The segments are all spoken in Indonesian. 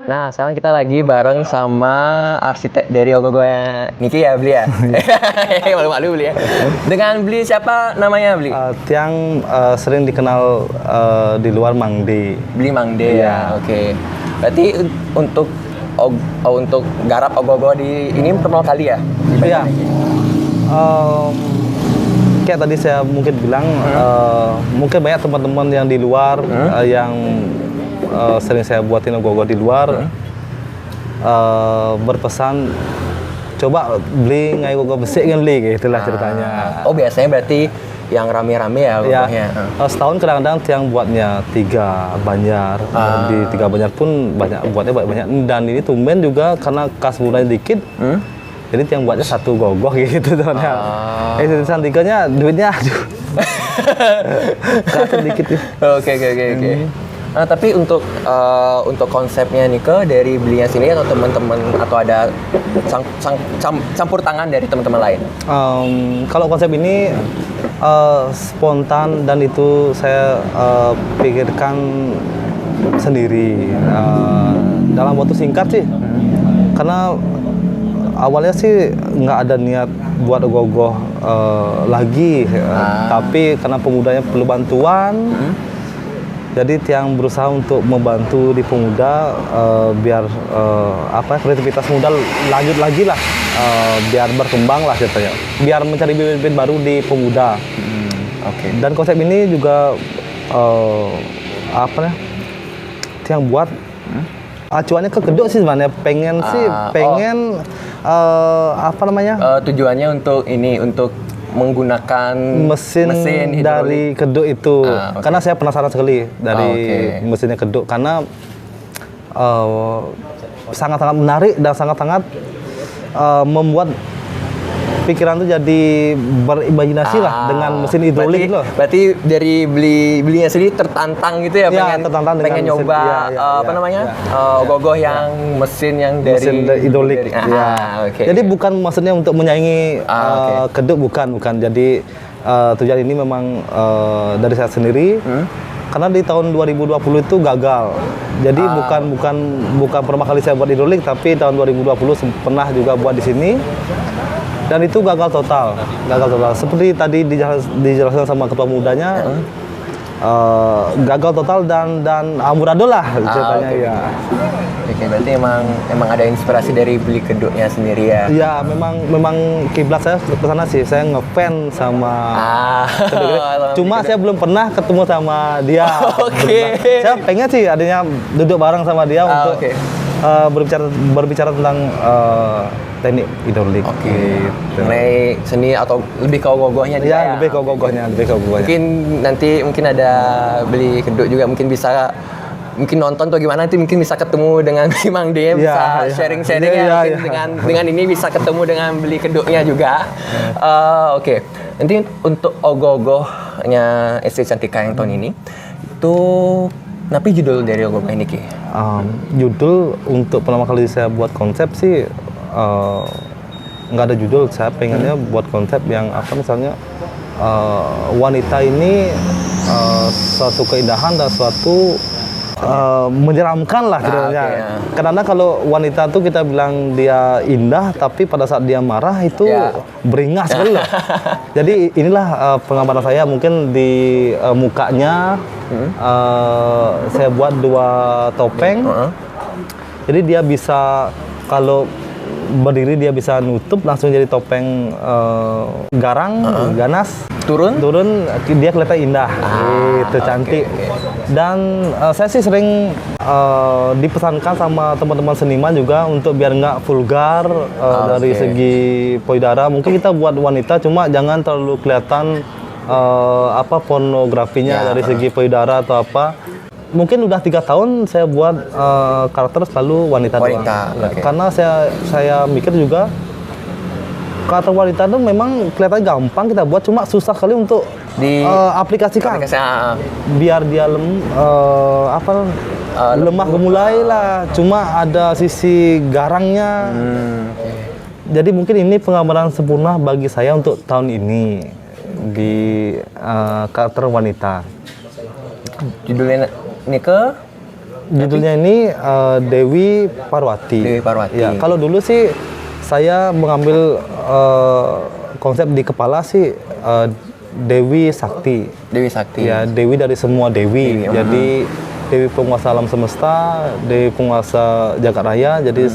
Nah, sekarang kita lagi bareng sama arsitek dari Ogogo ya. Niki ya, Beli ya? Malu-malu Beli ya. Dengan Beli siapa namanya Beli? Tiang sering dikenal di luar Mangde. Beli Mangde ya, oke. Berarti untuk garap Ogogo di ini pertama kali ya? Iya. Kayak tadi saya mungkin bilang, mungkin banyak teman-teman yang di luar yang sering saya buatin Ogogo di luar berpesan coba beli ngai Ogogo besi kan beli, gitulah ceritanya. Oh, biasanya berarti yang rame-rame ya Ogogonya. Setahun kadang-kadang tiang buatnya 3 banjar. Di 3 banjar pun buatnya banyak. Dan ini tumben juga karena kas mulai dikit. Jadi tiang buatnya 1 gogoh gitu temannya. Tulisan 3-nya duitnya aduh. Kasih dikit ya. Oke. Nah, tapi untuk konsepnya nih dari belinya sini atau teman-teman atau ada campur tangan dari teman-teman lain? Kalau konsep ini spontan dan itu saya pikirkan sendiri dalam waktu singkat sih. Karena awalnya sih nggak ada niat buat Ogogo lagi, tapi karena pemudanya perlu bantuan. Jadi tiang berusaha untuk membantu di pemuda biar kreativitas muda lanjut lagi lah, biar berkembang lah ceritanya, biar mencari bibit-bibit baru di pemuda. Dan konsep ini juga tiang buat acuannya ke kedok sih sebenarnya, pengen tujuannya untuk menggunakan mesin dari kedok itu. Karena saya penasaran sekali dari mesinnya kedok, karena sangat-sangat menarik dan sangat-sangat membuat pikiran tuh jadi berimajinasi lah dengan mesin hidrolik loh. Berarti dari belinya sendiri tertantang gitu ya, pengen nyoba Ogogo yang mesin yang dari hidrolik. Jadi bukan maksudnya untuk menyaingi kedok, bukan. Jadi tujuan ini memang dari saya sendiri. Karena di tahun 2020 itu gagal. Jadi bukan pertama kali saya buat hidrolik, tapi tahun 2020 pernah juga buat di sini. Dan itu gagal total. Seperti tadi dijelaskan sama ketua mudanya, gagal total dan amburadul lah ceritanya. Oke, berarti emang ada inspirasi dari beli kedoknya sendiri ya? Iya, memang kiblat saya ke sana sih. Saya ngefans sama kedok. Cuma saya belum pernah ketemu sama dia. Saya pengen sih adanya duduk bareng sama dia untuk berbicara tentang teknik hidrolik. Mengenai seni atau lebih ke Ogogohnya dia. Ya, lebih ke Ogogohnya. Mungkin ada beli kedok juga, mungkin nonton atau gimana, nanti mungkin bisa ketemu dengan Bang Dem, bisa sharing-sharing dengan ini bisa ketemu dengan beli kedoknya juga. Nanti untuk Ogogohnya Istri Cantika yang tahun ini itu kenapa judul dari Ogogo ini Ki? Judul untuk pertama kali saya buat konsep sih nggak ada judul. Saya pengennya buat konsep yang misalnya wanita ini suatu keindahan dan suatu menyeramkan lah ceritanya. Karena kalau wanita tuh kita bilang dia indah, tapi pada saat dia marah itu beringas sekali lah. Jadi inilah penggambaran saya, mungkin di mukanya saya buat 2 topeng. Jadi dia bisa kalau berdiri dia bisa nutup langsung jadi topeng garang, ganas. Turun dia kelihatan indah, gitu, cantik. Dan saya sih sering dipesankan sama teman-teman seniman juga untuk biar nggak vulgar dari segi payudara. Mungkin kita buat wanita, cuma jangan terlalu kelihatan pornografinya dari segi payudara atau apa. Mungkin udah 3 tahun saya buat karakter selalu wanita doang. Karena saya mikir juga karakter wanita itu memang kelihatan gampang kita buat, cuma susah sekali untuk aplikasikan. Biar dia lemah gemulai lah, cuma ada sisi garangnya. Jadi mungkin ini penggambaran sempurna bagi saya untuk tahun ini di karakter wanita. Judulnya Nike Judulnya ini Dewi Parwati. Dewi Parwati. Ya, kalau dulu sih saya mengambil konsep di kepala sih Dewi Sakti. Dewi Sakti. Ya, Dewi dari semua dewi. Jadi Dewi penguasa alam semesta, Dewi penguasa jagat raya. Jadi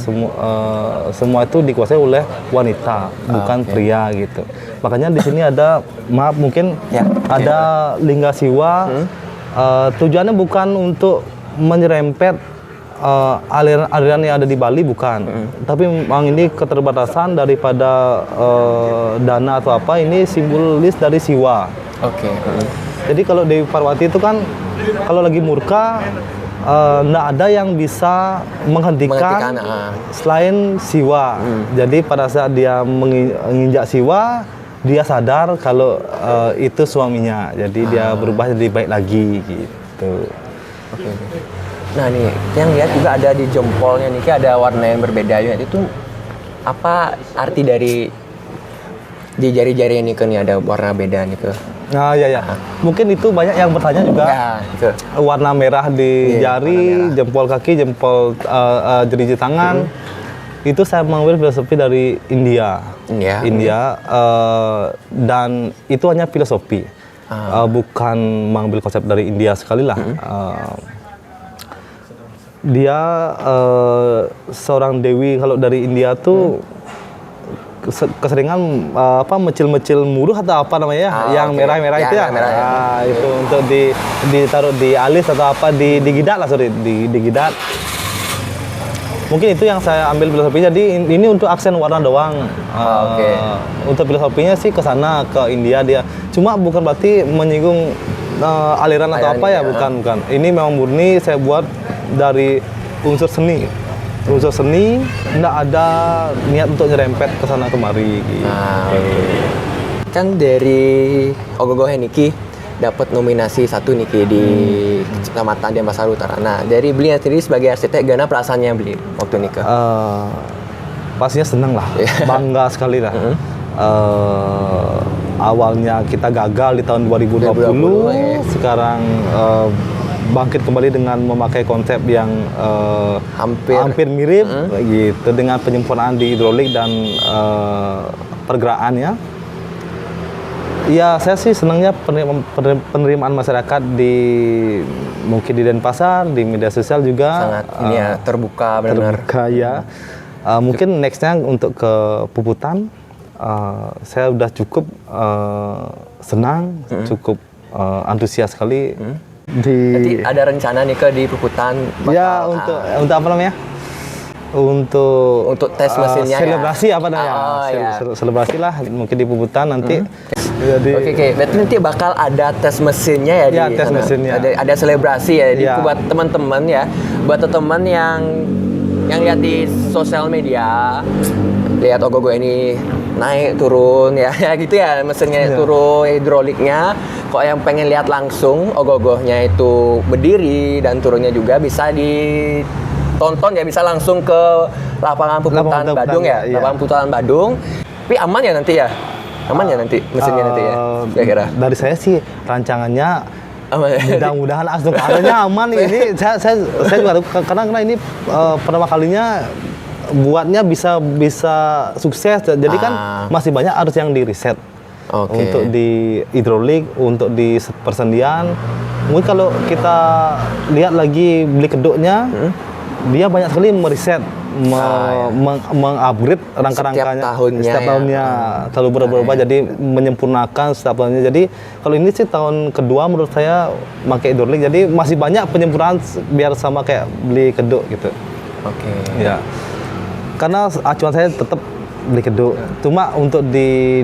semua itu dikuasai oleh wanita, bukan pria gitu. Makanya di sini ada, maaf mungkin ada lingga siwa. Tujuannya bukan untuk menyerempet aliran yang ada di Bali, bukan. Tapi memang ini keterbatasan daripada dana atau apa, ini simbolis dari siwa. Oke. Jadi kalau Dewi Parwati itu kan kalau lagi murka nggak ada yang bisa menghentikan selain siwa. Jadi pada saat dia menginjak siwa, dia sadar kalau itu suaminya. Jadi dia berubah jadi baik lagi gitu. Oke. Nah nih, yang lihat juga ada di jempolnya nih, kayak ada warna yang berbeda ya. Itu apa arti dari di jari-jari ini kan nih ada warna beda nih ke? Nah ya. Mungkin itu banyak yang bertanya juga. Ya, itu. Warna merah di jari, jempol kaki, jempol jari tangan. Itu saya mengambil filosofi dari India. Dan itu hanya filosofi. Bukan mengambil konsep dari India sekali lah. Dia seorang dewi kalau dari India tuh keseringan mecil-mecil muruh atau apa namanya yang merah-merah itu ya. Itu untuk ditaruh di alis atau apa digidat lah, digidat. Mungkin itu yang saya ambil filosofinya. Jadi ini untuk aksen warna doang. Untuk filosofinya sih ke sana, ke India dia. Cuma bukan berarti menyinggung aliran atau apa ya, bukan. Ini memang murni saya buat dari unsur seni. Unsur seni, nggak ada niat untuk nyerempet ke sana kemari gitu. Kan dari Ogogoh niki dapat nominasi 1 niki di Kecamatan Denpasar Utara. Nah, dari beliau sendiri sebagai arsitek, gimana perasaannya beli waktu nikah? Pastinya senang lah, bangga sekali lah. Awalnya kita gagal di tahun 2020, sekarang bangkit kembali dengan memakai konsep yang hampir mirip gitu, dengan penyempurnaan di hidrolik dan pergerakannya. Ya, saya sih senangnya penerimaan masyarakat mungkin di Denpasar, di media sosial juga sangat terbuka benar. Terbuka ya. Mungkin nextnya untuk ke Puputan, saya udah cukup senang, cukup antusias sekali. Nanti ada rencana nih ke di Puputan ya untuk apa namanya? Untuk tes mesinnya selebrasi apa namanya? Selebrasi lah mungkin di Puputan nanti. Oke. Berarti nanti bakal ada tes mesinnya ya di tes sana. Mesinnya. Ada selebrasi ya. Buat teman-teman ya. Buat teman-teman yang lihat di sosial media, lihat Ogogoh ini naik turun ya gitu ya, mesinnya turun, hidroliknya. Kok yang pengen lihat langsung Ogogohnya itu berdiri dan turunnya juga bisa ditonton ya, bisa langsung ke lapangan Puputan Badung ya. Lapangan Puputan Badung. Tapi aman ya nanti ya? Aman ya nanti mesinnya nanti ya? Kira-kira. Dari saya sih rancangannya mudah-mudahan langsung keadaannya aman. Ini saya juga karena ini pertama kalinya buatnya bisa sukses. Jadi kan masih banyak harus yang di riset. Untuk di hidrolik, untuk di persendian. Mungkin kalau kita lihat lagi beli kedoknya, dia banyak sekali meriset, mengupgrade rangka-rangkanya setiap tahunnya selalu berubah-ubah, jadi menyempurnakan setiap tahunnya. Jadi kalau ini sih tahun kedua menurut saya pakai hidrolik, jadi masih banyak penyempurnaan biar sama kayak beli kedok gitu. Ya, karena acuan saya tetap beli kedok. Cuma untuk di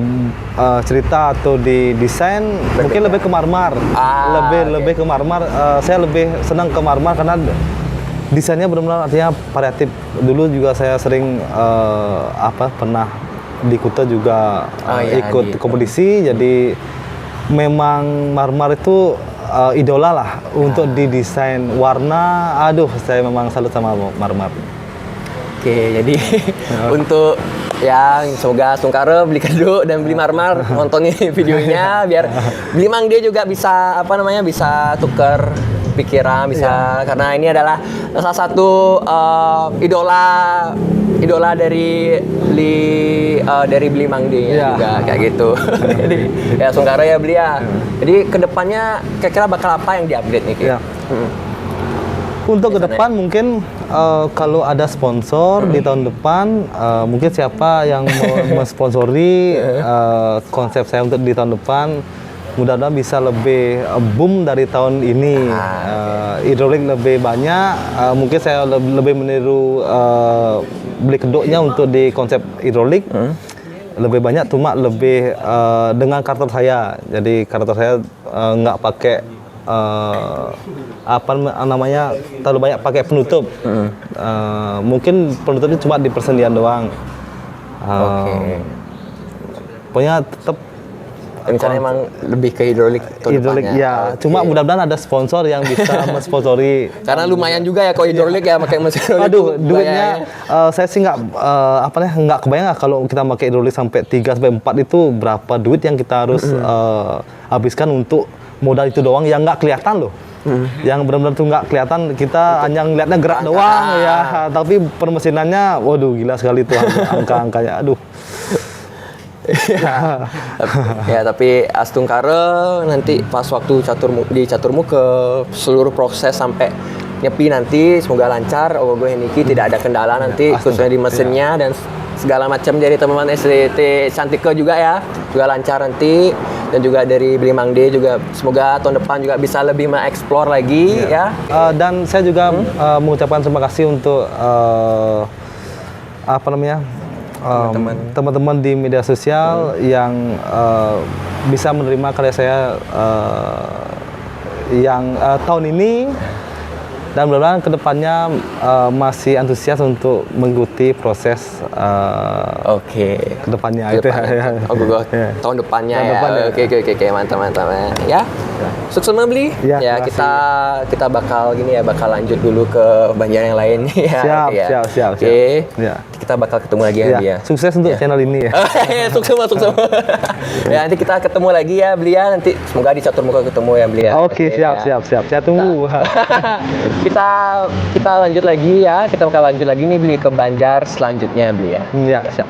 cerita atau di desain mungkin lebih ke marmar. Lebih ke marmar. Saya lebih senang ke marmar karena desainnya benar-benar artinya variatif. Dulu juga saya sering pernah di Kuta juga ikut kompetisi. Jadi memang marmar itu idola lah untuk didesain warna. Aduh, saya memang salut sama marmar. Jadi untuk yang semoga Sungkara beli kedok dan beli marmar, nonton videonya biar beli Mang dia juga bisa bisa tukar pikiran bisa karena ini adalah salah satu idola dari Bli Mangdi juga kayak gitu. Jadi ya Sungkara ya Bli ya. Jadi kedepannya kira-kira bakal apa yang diupdate nih? Untuk ke depan mungkin kalau ada sponsor di tahun depan, mungkin siapa yang mau mensponsori konsep saya untuk di tahun depan, mudah-mudahan bisa lebih boom dari tahun ini. Hidrolik lebih banyak, mungkin saya lebih meniru Bli Kedoknya untuk di konsep hidrolik. Lebih banyak, cuma lebih dengan karakter saya. Jadi karakter saya nggak pakai apa namanya terlalu banyak pakai penutup. Mungkin penutupnya cuma di persendian doang. Pokoknya tetap rencana emang lebih ke hidrolik ya. Cuma mudah-mudahan ada sponsor yang bisa mensponsori. Karena lumayan juga ya kalau hidrolik ya pakai mesin hidrolik. Aduh, duitnya saya sih nggak kebayang lah kalau kita pakai hidrolik sampai 3 sampai 4 itu berapa duit yang kita harus habiskan untuk modal itu doang yang nggak kelihatan loh. Yang benar-benar tuh nggak kelihatan, kita hanya ngeliatnya gerak doang ya, tapi permesinannya waduh gila sekali tuh angka-angkanya, aduh. Ya tapi Astungkare nanti pas waktu caturmu ke seluruh proses sampai nyepi nanti semoga lancar, gue Niki tidak ada kendala nanti khususnya di mesinnya dan segala macam. Jadi teman-teman SDT Cantika juga ya juga lancar nanti, dan juga dari Bli Mangdi juga semoga tahun depan juga bisa lebih mengeksplor lagi ya. Dan saya juga mengucapkan terima kasih untuk apa namanya teman-teman di media sosial yang bisa menerima karya saya yang tahun ini, dan mudah-mudahan kedepannya masih antusias untuk mengikuti proses kedepannya itu ya. Tahun depannya ya. Oke, mantap ya. Sukses Bli. Ya, kita bakal bakal lanjut dulu ke Banjar yang lain ya. Siap. Oke. Kita bakal ketemu lagi ya. Sukses untuk channel ini ya. Sukses. Ya, nanti kita ketemu lagi ya Bli ya. Nanti semoga di catur muka ketemu ya Bli ya. Oke, siap. Saya tunggu. Kita lanjut lagi ya. Kita bakal lanjut lagi nih Bli ke Banjar selanjutnya Bli ya. Iya, siap.